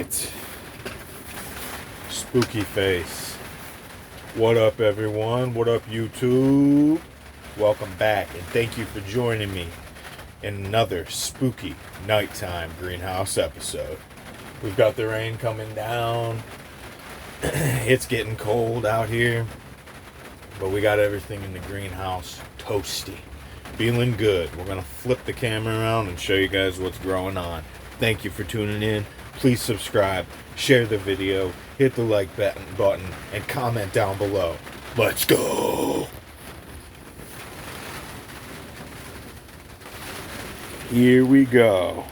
right. Spooky face. What up, everyone? What up, YouTube? Welcome back, and thank you for joining me in another spooky nighttime greenhouse episode. We've got the rain coming down. It's getting cold out here, but we got everything in the greenhouse toasty. Feeling good. We're going to flip the camera around and show you guys what's growing on. Thank you for tuning in. Please subscribe, share the video, hit the like button, and comment down below. Let's go! Here we go.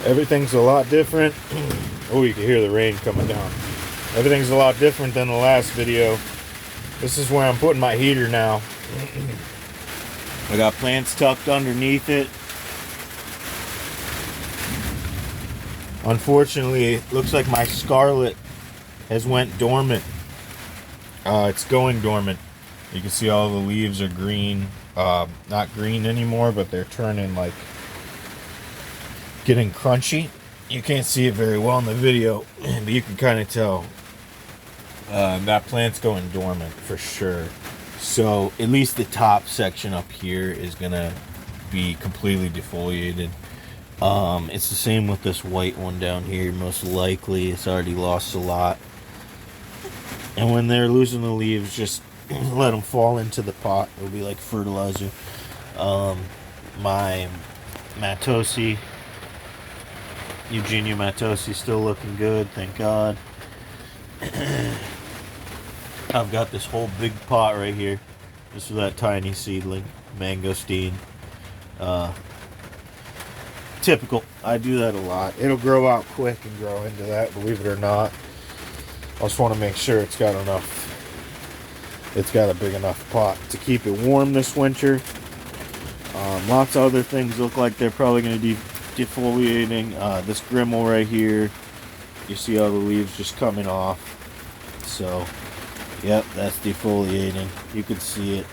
Everything's a lot different. Oh, you can hear the rain coming down. Everything's a lot different than the last video. This is where I'm putting my heater now. I got plants tucked underneath it. Unfortunately, it looks like my scarlet has went dormant. It's going dormant. You can see all the leaves are green. Not green anymore, but they're turning like getting crunchy. You can't see it very well in the video, but you can kind of tell that plant's going dormant for sure. So at least the top section up here is gonna be completely defoliated. It's the same with this white one down here. Most likely it's already lost a lot, and when they're losing the leaves, just let them fall into the pot. It'll be like fertilizer. My Matosi, Eugenia Matosi, still looking good, thank God. I've got this whole big pot right here just for that tiny seedling, mangosteen. Typical. I do that a lot. It'll grow out quick and grow into that, believe it or not. I just want to make sure it's got a big enough pot to keep it warm this winter. Lots of other things look like they're probably going to be defoliating. This Grimmel right here, you see all the leaves just coming off. So, yep, that's defoliating. You can see it.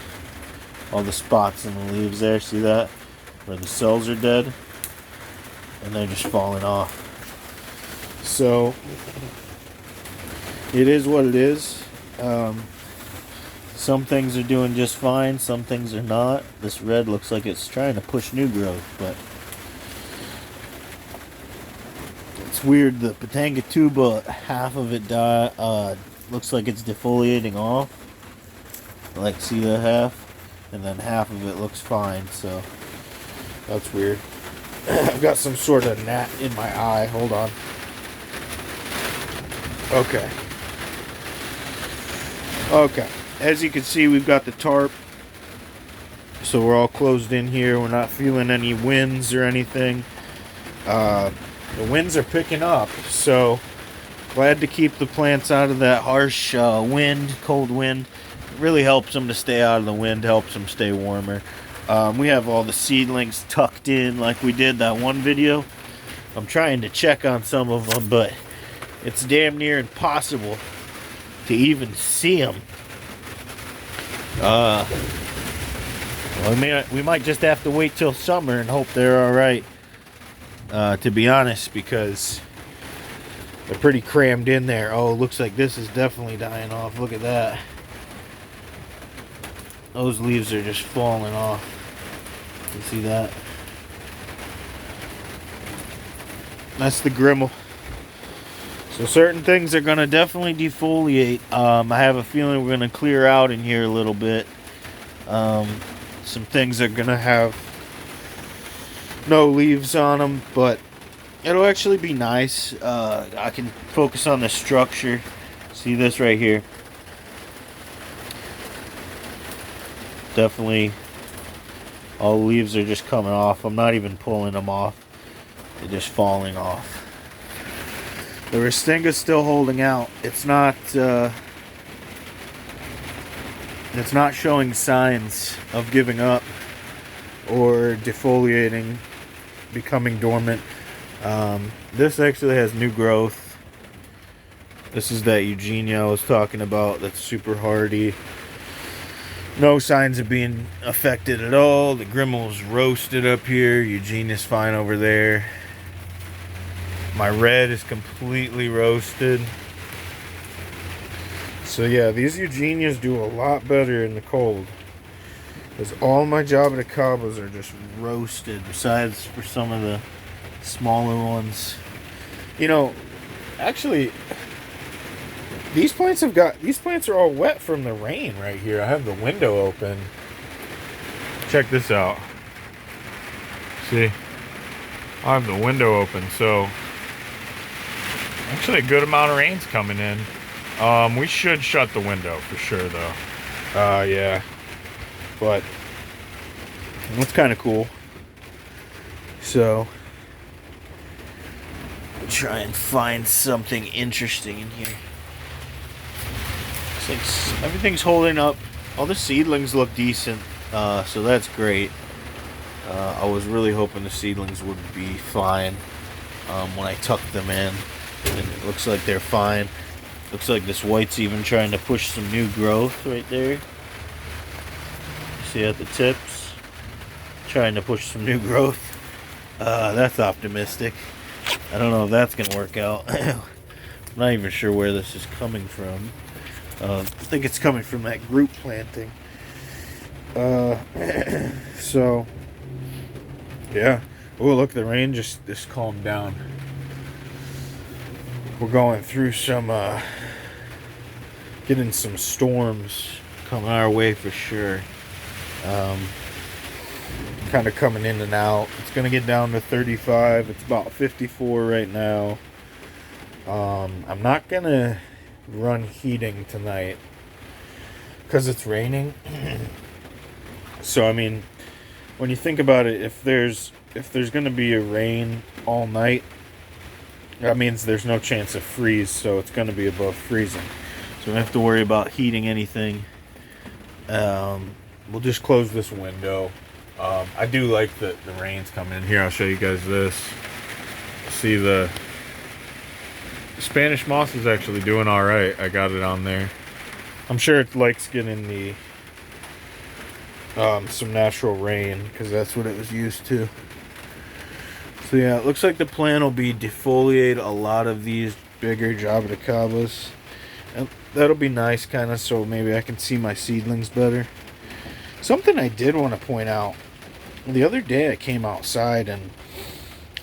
All the spots in the leaves there, see that? Where the cells are dead. And they're just falling off. So, it is what it is. Some things are doing just fine, some things are not. This red looks like it's trying to push new growth, but it's weird. The Pitanga tuba, half of it looks like it's defoliating off. Like, see that half? And then half of it looks fine, so that's weird. I've got some sort of gnat in my eye. Hold on. Okay. As you can see, we've got the tarp. So we're all closed in here. We're not feeling any winds or anything. The winds are picking up. So glad to keep the plants out of that harsh cold wind. It really helps them to stay out of the wind. Helps them stay warmer. We have all the seedlings tucked in like we did that one video. I'm trying to check on some of them, but it's damn near impossible to even see them. We might just have to wait till summer and hope they're alright, to be honest, because they're pretty crammed in there. Oh, it looks like this is definitely dying off. Look at that. Those leaves are just falling off. You see that? That's the Grimmel. So certain things are going to definitely defoliate. I have a feeling we're going to clear out in here a little bit. Some things are going to have no leaves on them, but it'll actually be nice. I can focus on the structure. See this right here? Definitely all the leaves are just coming off. I'm not even pulling them off. They're just falling off. The Restinga's still holding out. It's not showing signs of giving up or defoliating, becoming dormant. This actually has new growth. This is that Eugenia I was talking about. That's super hardy. No signs of being affected at all. The Grimmel's roasted up here. Eugenia's fine over there. My red is completely roasted. So yeah, these Eugenias do a lot better in the cold. Because all my Java de Cabos are just roasted, besides for some of the smaller ones. You know, actually, these plants are all wet from the rain right here. I have the window open. Check this out. See? I have the window open, so actually a good amount of rain's coming in. We should shut the window for sure, though. Yeah. But that's kind of cool. So, we'll try and find something interesting in here. Looks like everything's holding up. All the seedlings look decent, so that's great. I was really hoping the seedlings would be fine when I tucked them in, and it looks like they're fine. Looks like this white's even trying to push some new growth right there. See at the tips? Trying to push some new growth. That's optimistic. I don't know if that's going to work out. I'm not even sure where this is coming from. I think it's coming from that group planting. So, yeah. Oh, look, the rain just calmed down. We're going through some, getting some storms coming our way for sure. Kind of coming in and out. It's going to get down to 35. It's about 54 right now. I'm not going to run heating tonight because it's raining. So, I mean, when you think about it, if there's going to be a rain all night, that means there's no chance of freeze, so it's going to be above freezing. So we don't have to worry about heating anything. We'll just close this window. I do like the rain's coming in here. I'll show you guys this. See, the Spanish moss is actually doing all right. I got it on there. I'm sure it likes getting the some natural rain because that's what it was used to. So yeah, it looks like the plan will be defoliate a lot of these bigger Java de Cabos. And that'll be nice, kind of, so maybe I can see my seedlings better. Something I did want to point out. The other day I came outside and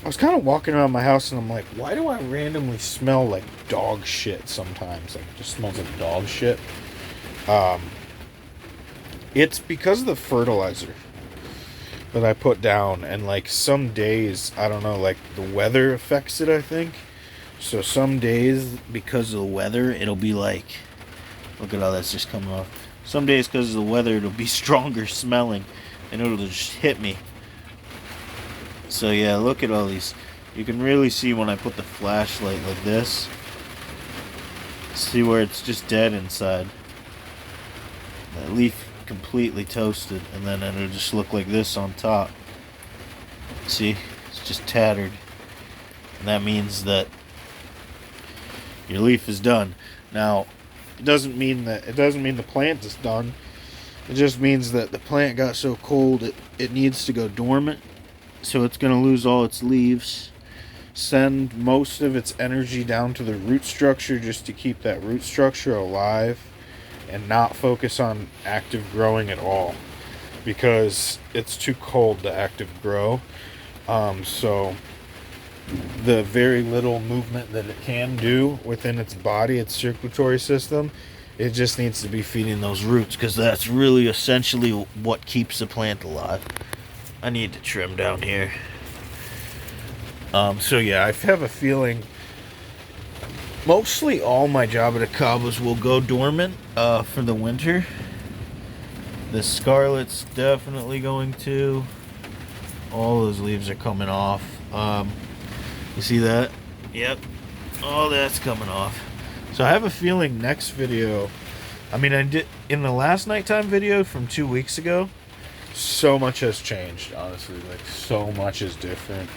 I was kind of walking around my house and I'm like, why do I randomly smell like dog shit sometimes? Like, it just smells like dog shit. It's because of the fertilizer that I put down, and like some days, I don't know, like the weather affects it, I think. So some days, because of the weather, it'll be like, look at all that's just coming off. Some days, because of the weather, it'll be stronger smelling, and it'll just hit me. So yeah, look at all these. You can really see when I put the flashlight like this. See where it's just dead inside. That leaf completely toasted, and then it'll just look like this on top. See, it's just tattered, and that means that your leaf is done. Now, it doesn't mean the plant is done. It just means that the plant got so cold it needs to go dormant, so it's going to lose all its leaves, send most of its energy down to the root structure just to keep that root structure alive, and not focus on active growing at all because it's too cold to active grow. So the very little movement that it can do within its body, its circulatory system, it just needs to be feeding those roots, because that's really essentially what keeps the plant alive. I need to trim down here. So yeah, I have a feeling mostly all my Java de Cabos will go dormant for the winter. The Scarlet's definitely going to. All those leaves are coming off. You see that? Yep. All that's coming off. So I have a feeling next video, I mean, I did in the last nighttime video from 2 weeks ago, so much has changed, honestly. Like, so much is different.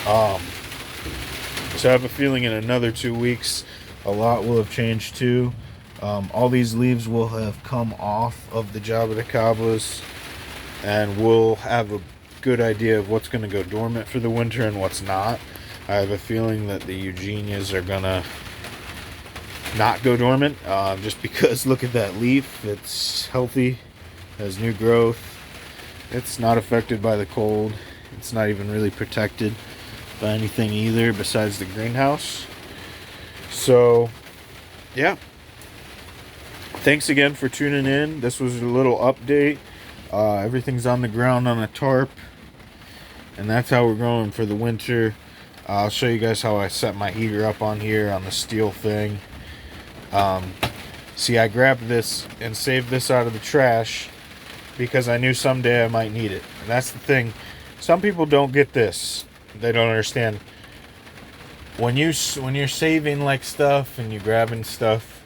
So I have a feeling in another 2 weeks, a lot will have changed too. All these leaves will have come off of the Java de Cabos, and we'll have a good idea of what's going to go dormant for the winter and what's not. I have a feeling that the Eugenias are gonna not go dormant, just because look at that leaf. It's healthy, has new growth. It's not affected by the cold. It's not even really protected by anything either besides the greenhouse. So yeah, thanks again for tuning in. This was a little update. Everything's on the ground on a tarp, and that's how we're going for the winter. I'll show you guys how I set my heater up on here on the steel thing. See, I grabbed this and saved this out of the trash because I knew someday I might need it. And that's the thing. Some people don't get this. They don't understand. When you're saving like stuff and you're grabbing stuff,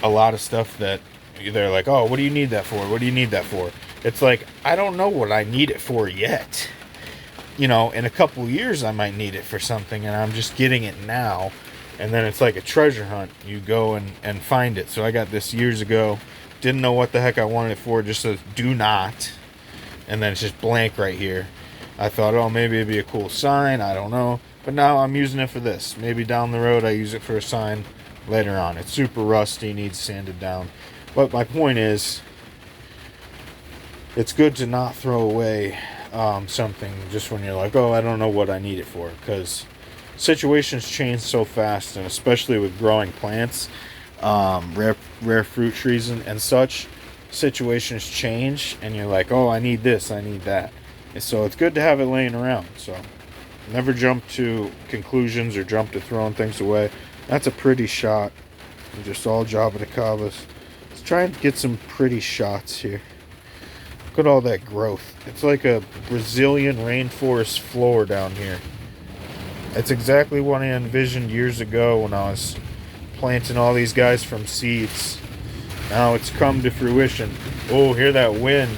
a lot of stuff that they're like, oh, what do you need that for? What do you need that for? It's like, I don't know what I need it for yet. You know, in a couple years I might need it for something, and I'm just getting it now. And then it's like a treasure hunt. You go and find it. So I got this years ago. Didn't know what the heck I wanted it for. Just says do not. And then it's just blank right here. I thought, oh, maybe it'd be a cool sign. I don't know. But now I'm using it for this. Maybe down the road I use it for a sign later on. It's super rusty. Needs sanded down. But my point is, it's good to not throw away something just when you're like, oh, I don't know what I need it for. Because situations change so fast, and especially with growing plants, rare fruit trees and such, situations change, and you're like, oh, I need this, I need that. And so it's good to have it laying around. So never jump to conclusions or jump to throwing things away. That's a pretty shot. And just all Java de Cabas. Let's try and get some pretty shots here. Look at all that growth. It's like a Brazilian rainforest floor down here. It's exactly what I envisioned years ago when I was planting all these guys from seeds. Now it's come to fruition. Oh, hear that wind.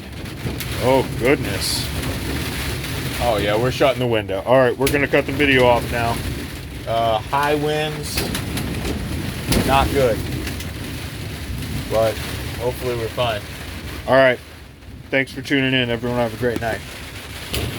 Oh, goodness. Oh, yeah, we're shutting the window. All right, we're going to cut the video off now. High winds, not good. But hopefully we're fine. All right, thanks for tuning in. Everyone have a great night.